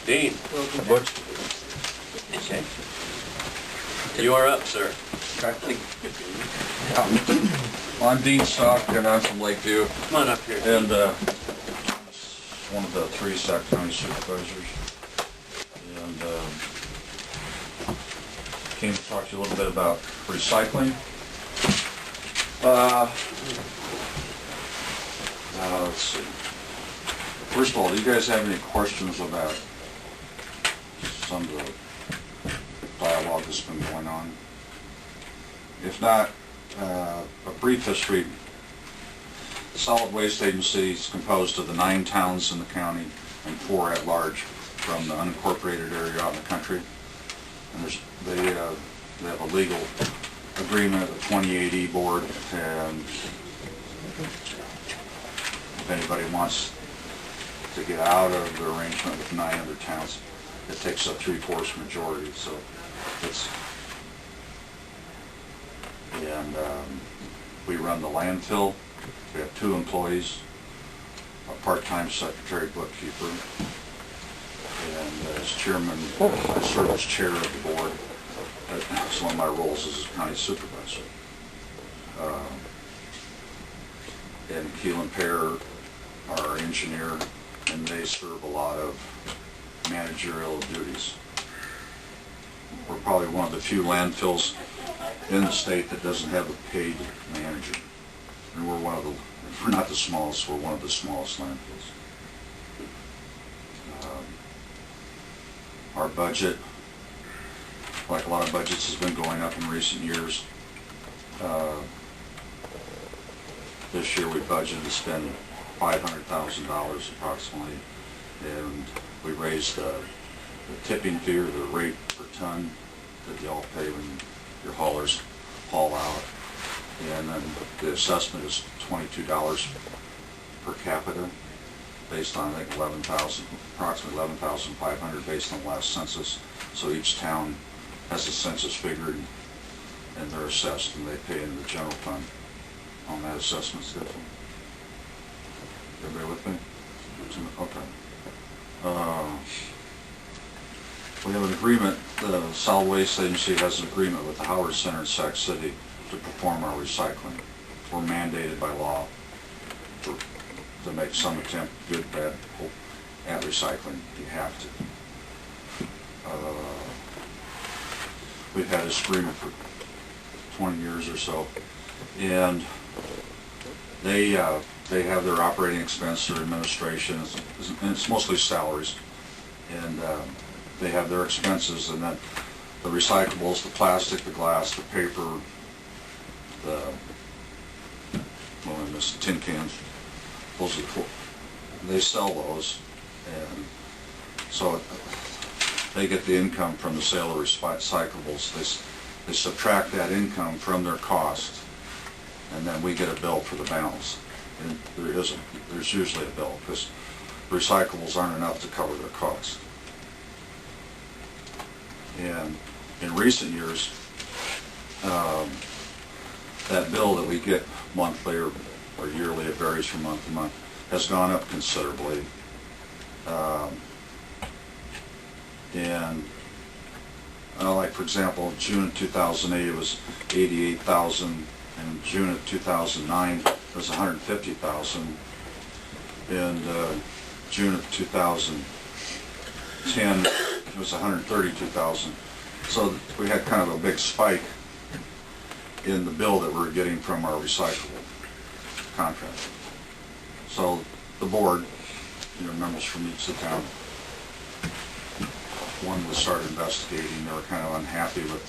Dean. Butch. Okay. You are up, sir. Okay. Well, I'm Dean Stock, and I'm from Lakeview, Come on up here. and one of the 3 Sac County supervisors, and came to talk to you a little bit about recycling. Let's see. First of all, do you guys have any questions about some of the dialogue that's been going on? If not, a brief history. The Solid Waste Agency is composed of the 9 towns in the county and 4 at large from the unincorporated area out in the country. And they have a legal agreement, a 2080 board, and if anybody wants to get out of the arrangement with 9 other towns, it takes a 3/4 majority. So it's, and we run the landfill. We have 2 employees, a part-time secretary bookkeeper, and as chairman, I serve as chair of the board. That's one of my roles as county supervisor. And Keelan Pear, our engineer, and they serve a lot of managerial duties. We're probably one of the few landfills in the state that doesn't have a paid manager. And we're not the smallest, we're one of the smallest landfills. Our budget, like a lot of budgets, has been going up in recent years. This year we budgeted to spend $500,000 approximately, and we raised the tipping fee, or the rate per ton that y'all pay when your haulers haul out. And then the assessment is $22 per capita, based on, I think, approximately 11,500 based on the last census. So each town has the census figured, and they're assessed, and they pay into the general fund on that assessment schedule. Everybody with me? Okay. We have an agreement, the Solid Waste Agency has an agreement with the Howard Center in Sac City to perform our recycling. We're mandated by law to make some attempt, good, bad, at recycling. You have to. We've had this agreement for 20 years or so, and they have their operating expense, their administration, and it's mostly salaries, and they have their expenses, and then the recyclables, the plastic, the glass, the paper, the tin cans, they sell those, and so they get the income from the sale of recyclables. They subtract that income from their cost, and then we get a bill for the balance. And there's usually a bill, because recyclables aren't enough to cover their cost. And in recent years, that bill that we get monthly or yearly, it varies from month to month, has gone up considerably. And like, for example, in June of 2008 it was $88,000, and in June of 2009 it was $150,000. In June of 2010 it was $132,000. So we had kind of a big spike in the bill that we're getting from our recyclable contract. So the board, members from each of the town, wanted to start investigating. They were kind of unhappy with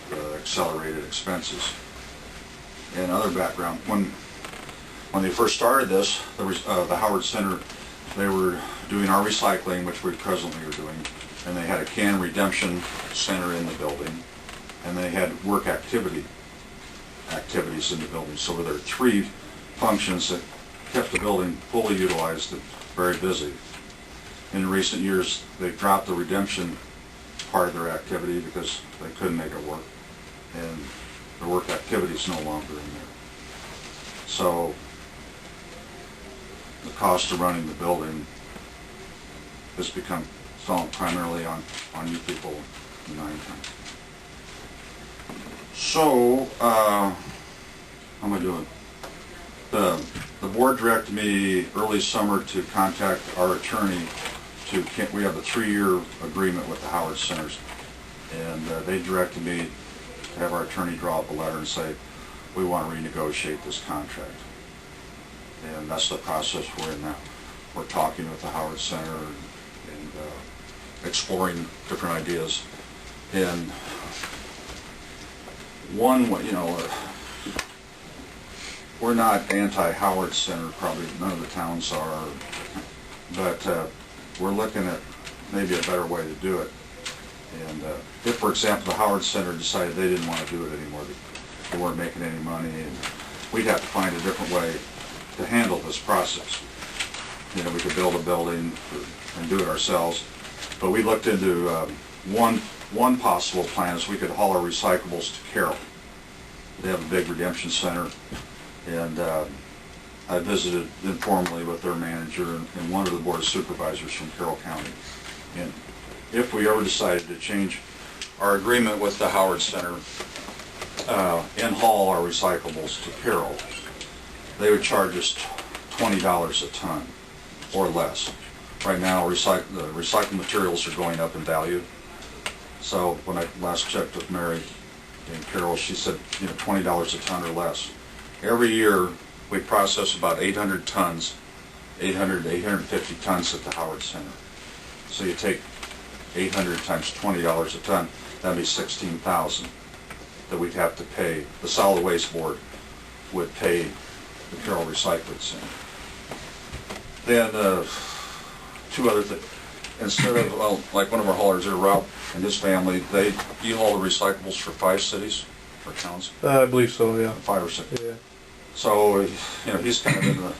the accelerated expenses. And other background, when they first started this, the Howard Center, they were doing our recycling, which we presently are doing, and they had a can redemption center in the building, and they had work activities in the building. So there were 3 functions that kept the building fully utilized and very busy. In recent years, they dropped the redemption part of their activity because they couldn't make it work, and the work activity is no longer in there. So the cost of running the building has become fallen primarily on you people in 9 times. So, how am I doing? The board directed me early summer to contact our attorney we have a 3-year agreement with the Howard Centers, and they directed me to have our attorney draw up a letter and say, we want to renegotiate this contract. And that's the process we're in now. We're talking with the Howard Center and exploring different ideas. And one, we're not anti-Howard Center, probably none of the towns are, but we're looking at maybe a better way to do it. And if, for example, the Howard Center decided they didn't want to do it anymore, they weren't making any money, and we'd have to find a different way to handle this process. We could build a building and do it ourselves, but we looked into one possible plan is we could haul our recyclables to Carroll. They have a big redemption center, and I visited informally with their manager and one of the board of supervisors from Carroll County. And if we ever decided to change our agreement with the Howard Center and haul our recyclables to Carroll, they would charge us $20 a ton or less. Right now, the recycled materials are going up in value. So when I last checked with Mary and Carol, she said, $20 a ton or less. Every year, we process about 800 tons, 800 to 850 tons at the Howard Center. So you take 800 times $20 a ton, that'd be $16,000 that we'd have to pay. The solid waste board would pay the Carroll Recycling Center. Then 2 other things. Instead of, like one of our haulers there, Rob and his family, you haul the recyclables for 5 cities or towns? I believe so, yeah. 5 or 6. Yeah. So, he's kind of in the,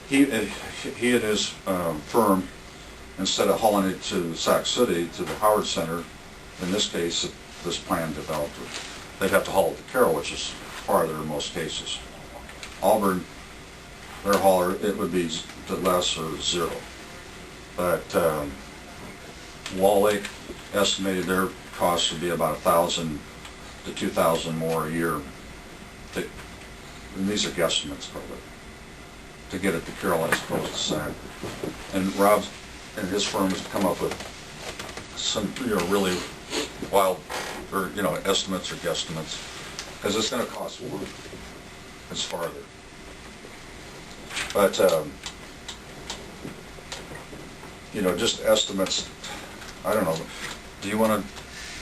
he and his firm, instead of hauling it to Sac City, to the Howard Center, in this case, this plan developed, they'd have to haul it to Carroll, which is farther in most cases. Auburn, their hauler, it would be less or 0. But Wall Lake estimated their cost would be about $1,000 to $2,000 more a year. And these are guesstimates, probably, to get it to Carroll as opposed to Sac. And Rob and his firm has come up with some, really wild, or estimates or guesstimates, because it's going to cost more. It's farther. But just estimates. I don't know. Do you want to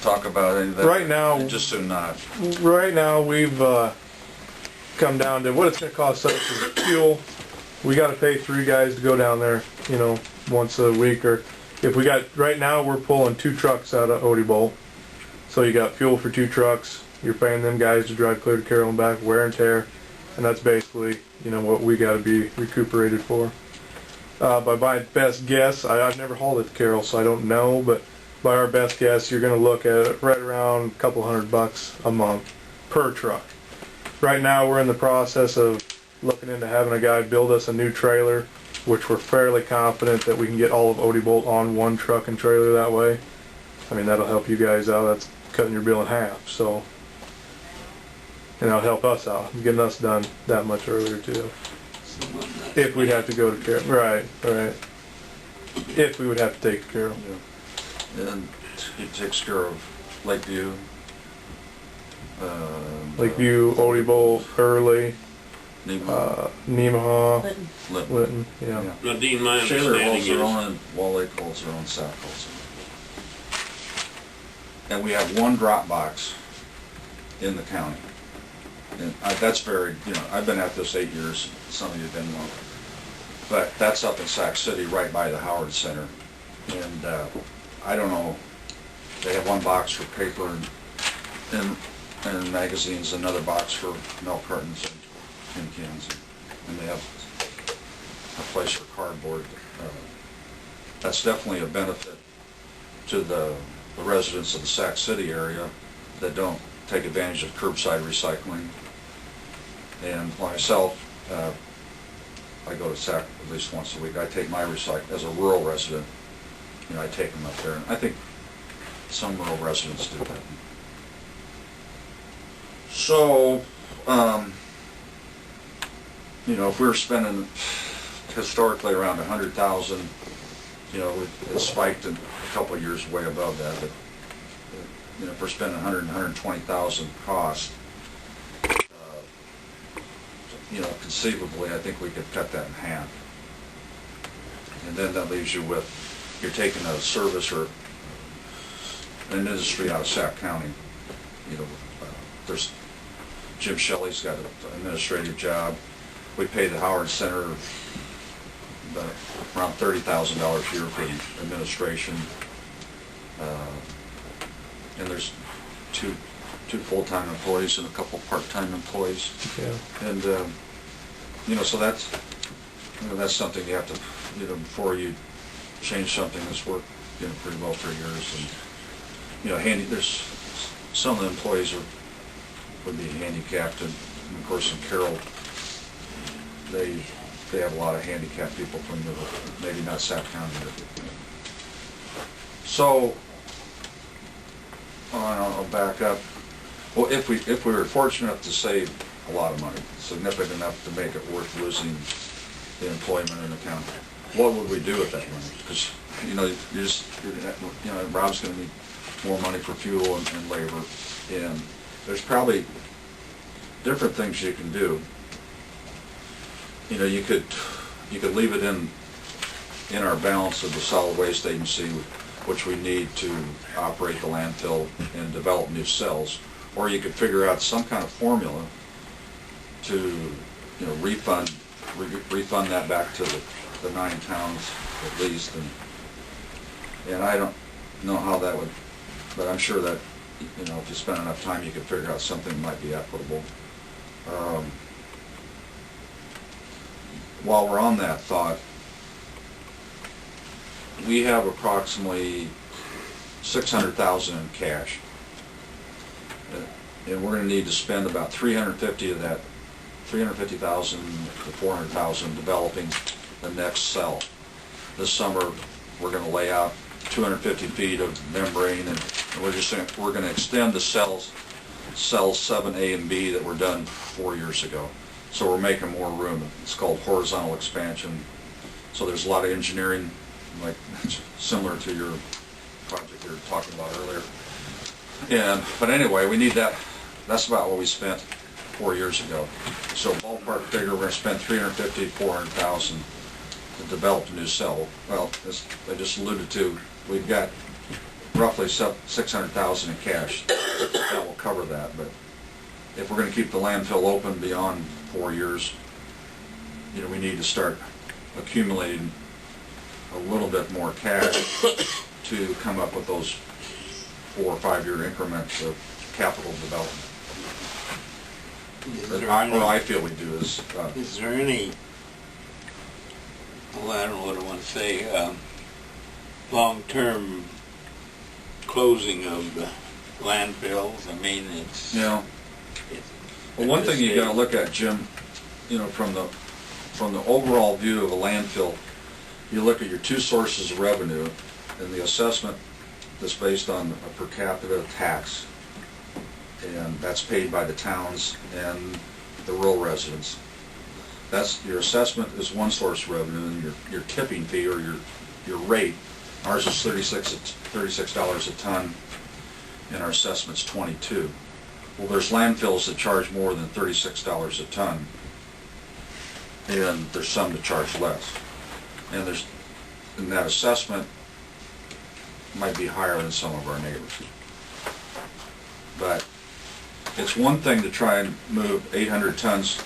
talk about any of that? Right now, just so not. Right now, we've come down to what it's going to cost us is fuel. We got to pay 3 guys to go down there, once a week, or if we got, right now we're pulling 2 trucks out of Odie Bolt. So you got fuel for 2 trucks. You're paying them guys to drive clear to Carroll and back, wear and tear, and that's basically, what we got to be recuperated for. By my best guess, I've never hauled it to Carroll, so I don't know, but by our best guess, you're going to look at right around a couple $100 a month per truck. Right now, we're in the process of looking into having a guy build us a new trailer, which we're fairly confident that we can get all of Odie Bolt on 1 truck and trailer that way. I mean, that'll help you guys out. That's cutting your bill in half, so. And that'll help us out, getting us done that much earlier, too. If we'd have to go to Carroll. Right. If we would have to take it to Carroll. Yeah. And he takes care of Lakeview. Lakeview, Odie Bolt, Early, Nemaha, Lytton, yeah. Now, Dean, my Shaler understanding holds their is, own, and Wall Lake holds their own, Sac holds their own. And we have 1 drop box in the county. And that's very, I've been at this 8 years, some of you have been longer. But that's up in Sac City, right by the Howard Center. And I don't know, they have 1 box for paper and magazines, another box for milk cartons and tin cans, and they have a place for cardboard. That's definitely a benefit to the residents of the Sac City area that don't take advantage of curbside recycling. And myself, I go to SAC at least once a week. I take my recycle, as a rural resident, you know, I take them up there, and I think some rural residents do that. So, you know, if we were spending historically around 100,000, you know, it spiked in a couple of years way above that, but, you know, if we're spending 120,000 cost, you know, conceivably, I think we could cut that in half. And then that leaves you with, you're taking a service or an industry out of Sac County. You know, there's, Jim Shelley's got an administrative job. We pay the Howard Center around $30,000 a year for the administration. And there's two full-time employees and a couple part-time employees. Yeah. And, you know, so that's, you know, that's something you have to, you know, before you change something that's worked, you know, pretty well for years. And, you know, there's, some of the employees would be handicapped, and of course in Carroll, they have a lot of handicapped people from the, maybe not Sac County. So, I'll back up. Well, if we were fortunate enough to save a lot of money, significant enough to make it worth losing the employment in the county, what would we do with that money? Because, you know, you know, Rob's going to need more money for fuel and labor, and there's probably different things you can do. You know, you could leave it in our balance of the solid waste agency, which we need to operate the landfill and develop new cells, or you could figure out some kind of formula to, you know, refund that back to the 9 towns at least, and I don't know how that would, but I'm sure that, you know, if you spend enough time, you could figure out something that might be equitable. While we're on that thought, we have approximately $600,000 in cash, and we're going to need to spend about $350,000 of that, $350,000 to $400,000 developing the next cell. This summer, we're going to lay out 250 feet of membrane, and we're going to extend the cells 7A and B that were done 4 years ago. So we're making more room. It's called horizontal expansion. So there's a lot of engineering, like similar to your project you were talking about earlier. But anyway, we need that. That's about what we spent 4 years ago. So ballpark figure, we're going to spend $350,000 to $400,000 to develop a new cell. Well, as I just alluded to, we've got roughly $600,000 in cash. That will cover that. But if we're going to keep the landfill open beyond 4 years, you know, we need to start accumulating a little bit more cash to come up with those 4 or 5 year increments of capital development. What I feel we do is there any, well, I don't know what I want to say, long-term closing of the landfills? I mean, it's... You know, well, one thing you got to look at, Jim, you know, from the overall view of a landfill, you look at your 2 sources of revenue, and the assessment that's based on a per capita tax, and that's paid by the towns and the rural residents. That's your assessment is one source of revenue, and your tipping fee or your rate. Ours is $36 a ton, and our assessment's $22. Well, there's landfills that charge more than $36 a ton, and there's some that charge less. And that assessment might be higher than some of our neighbors. But it's one thing to try and move 800 tons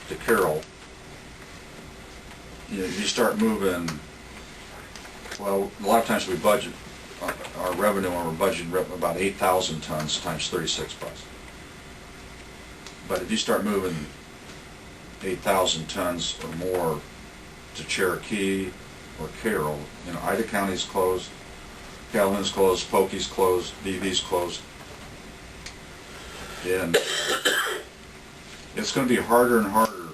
to Carroll. You know, you start moving, well, a lot of times we budget our revenue, and we're budgeting about 8,000 tons times $36. But if you start moving 8,000 tons or more to Cherokee or Carroll, you know, Ida County's closed, Calhoun's closed, Pokey's closed, BV's closed, and it's going to be harder and harder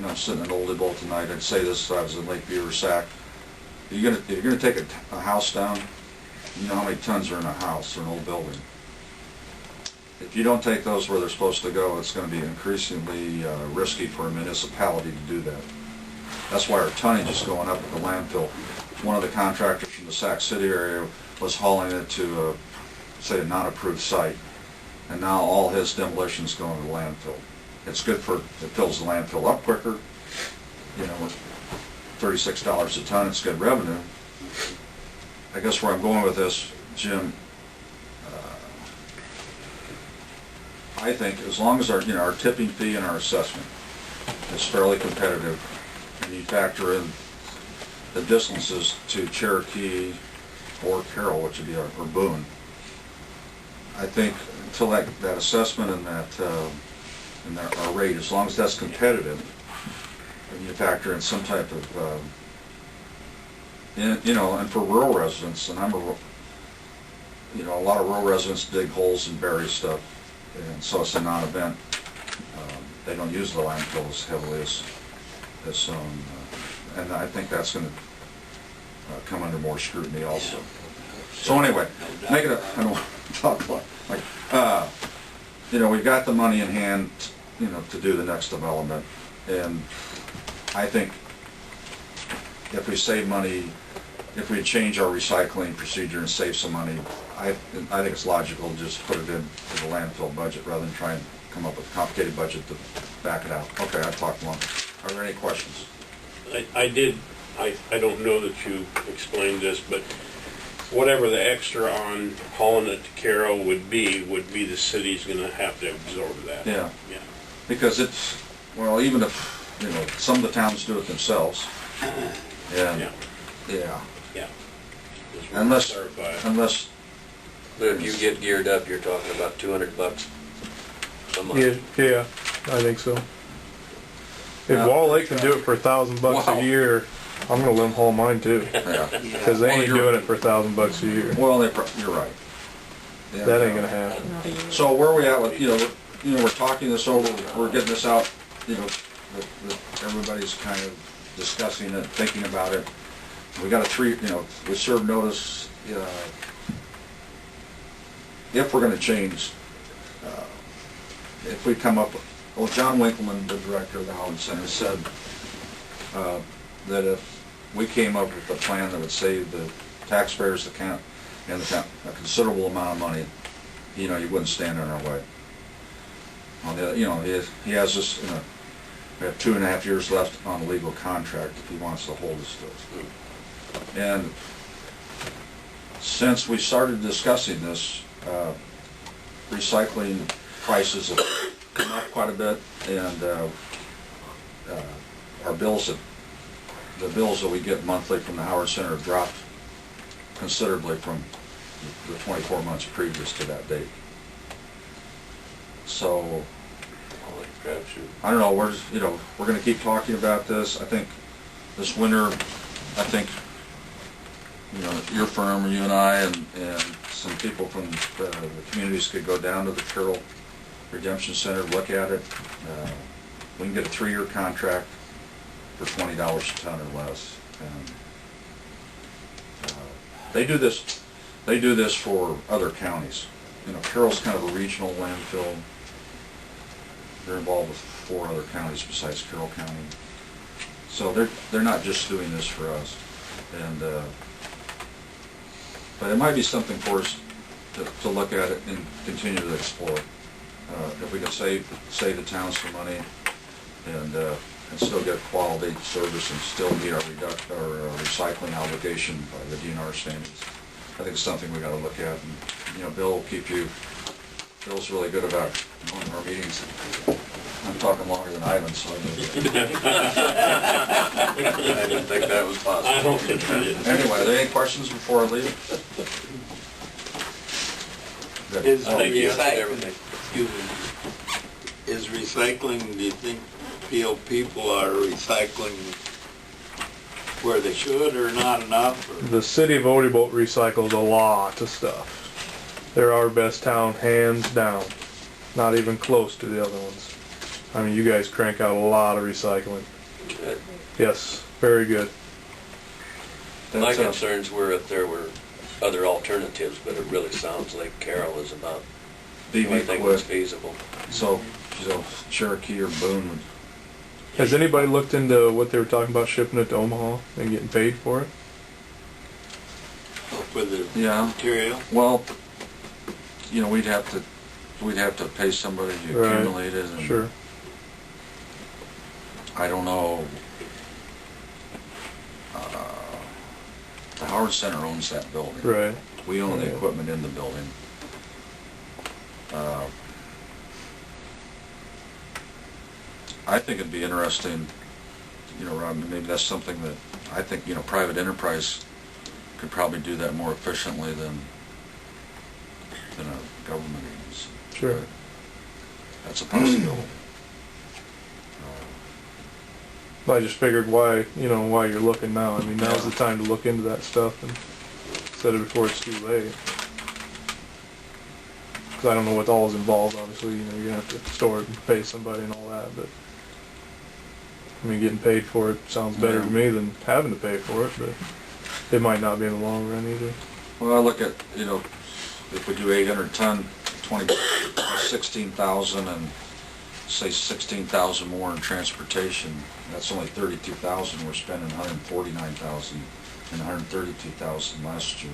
you know, I'm sitting in Old Bowl tonight, I'd say this if I was in Lakeview or Sac. If you're gonna take a house down, you know how many tons are in a house or an old building. If you don't take those where they're supposed to go, it's gonna be increasingly risky for a municipality to do that. That's why our tonnage is going up at the landfill. One of the contractors from the Sac City area was hauling it to, say, a non-approved site, and now all his demolition's going to the landfill. It's good for, it fills the landfill up quicker, you know, with $36 a ton, it's good revenue. I guess where I'm going with this, Jim, I think as long as our, you know, our tipping fee and our assessment is fairly competitive, and you factor in the distances to Cherokee or Carroll, which would be our Boone, I think until that assessment and our rate, as long as that's competitive, and you factor in some type of, you know, and for rural residents, and you know, a lot of rural residents dig holes and bury stuff, and so it's a non-event. They don't use the landfill as heavily as some, and I think that's going to come under more scrutiny also. So anyway, make it I don't want to talk about, like, you know, we've got the money in hand, you know, to do the next development, and I think if we save money, if we change our recycling procedure and save some money, I think it's logical to just put it into the landfill budget rather than try and come up with a complicated budget to back it out. Okay, I've talked long. Are there any questions? I don't know that you explained this, but whatever the extra on hauling it to Carroll would be the city's going to have to absorb that. Yeah. Yeah. Because it's, well, even if, you know, some of the towns do it themselves. And, Yeah. yeah. Yeah. Just wanted to clarify. Unless, But if you get geared up, you're talking about $200 a month. Yeah, I think so. If Yeah. Wall Lake can do it for $1,000 Wow. a year, I'm gonna let them haul mine too. yeah. Because they ain't doing it for $1,000 a year. Well, you're right. Yeah, That ain't gonna happen. So where are we at with, you know, we're talking this over, we're getting this out, you know, that everybody's kind of discussing it, thinking about it. We got you know, we served notice, if we're gonna change, if we come up, well, John Winkleman, the director of the Howard Center, said that if we came up with a plan that would save the taxpayers, the county, and the town a considerable amount of money, you know, he wouldn't stand in our way. On the, you know, he has this, you know, we have 2.5 years left on the legal contract if he wants to hold us to it. And since we started discussing this, recycling prices have come up quite a bit, and our bills, the bills that we get monthly from the Howard Center have dropped considerably from the 24 months previous to that date. So, I don't know, we're going to keep talking about this. I think this winter, I think, you know, your firm, or you and I, and some people from the communities could go down to the Carroll Redemption Center, look at it. We can get a 3-year contract for $20 a ton or less. And they do this for other counties. You know, Carroll's kind of a regional landfill. They're involved with 4 other counties besides Carroll County. So they're not just doing this for us. And but it might be something for us to look at it and continue to explore. If we can save the towns some money and still get quality service and still meet our recycling obligation by the DNR standards, I think it's something we got to look at. And, you know, Bill will keep you. Bill's really good about going to our meetings. I'm talking longer than Ivan, so I didn't think that was possible. I don't think that is. Anyway, are there any questions before I leave? Good. Is I think you answered everything. Is recycling, do you think, feel people are recycling where they should or not enough? Or? The city of Odebolt recycles a lot of stuff. They're our best town, hands down. Not even close to the other ones. I mean, you guys crank out a lot of recycling. Good. Yes, very good. My That's, concerns were if there were other alternatives, but it really sounds like Carroll is about the only DB thing that's quit, feasible. so Cherokee or Boone would. Has anybody looked into what they were talking about shipping it to Omaha and getting paid for it? For the Yeah. material? Well, you know, we'd have to pay somebody to Right. accumulate it, and Sure. I don't know. The Howard Center owns that building. Right. We own the Yeah. equipment in the building. I think it'd be interesting, you know, Rob, maybe that's something that I think, you know, private enterprise could probably do that more efficiently than a government agency. Sure. That's a possibility. I just figured why you're looking now. I mean, now's the time to look into that stuff and instead of before it's too late. Because I don't know what all is involved. Obviously, you know, you're gonna have to store it and pay somebody and all that. But I mean, getting paid for it sounds better Yeah. to me than having to pay for it. But it might not be in the long run either. Well, I look at, you know, if we do 800 ton, 16,000 and say 16,000 more in transportation, that's only 32,000. We're spending 149,000 and 132,000 last year.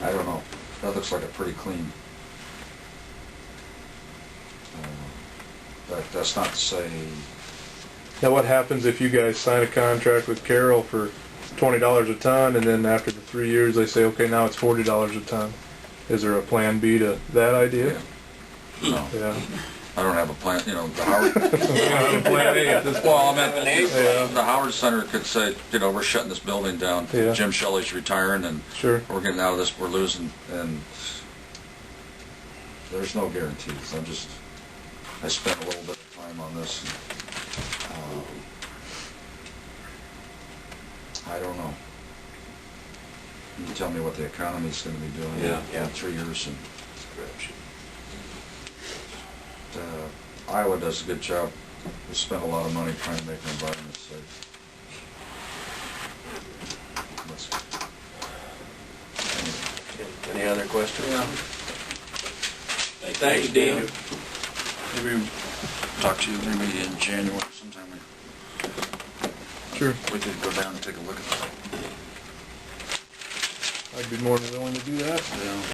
I don't know. That looks like a pretty clean. But that's not to say. Now, what happens if you guys sign a contract with Carroll for $20 a ton, and then after the 3 years they say, okay, now it's $40 a ton? Is there a plan B to that idea? Yeah. No, Yeah. I don't have a plan. You know, the Howard. Plan A at this point. Well, I mean, Yeah. the Howard Center could say, you know, we're shutting this building down. Yeah. Jim Shelley's retiring, and Sure. we're getting out of this. We're losing, and there's no guarantees. I spent a little bit of time on this. And, I don't know. You can tell me what the economy's going to be doing in 3 years, and Iowa does a good job. We spend a lot of money trying to make our environment safe. Any other questions? Thanks, Dean. Maybe we'll talk to you maybe in January sometime. Sure. We could go down and take a look at that. I'd be more than willing to do that. Yeah.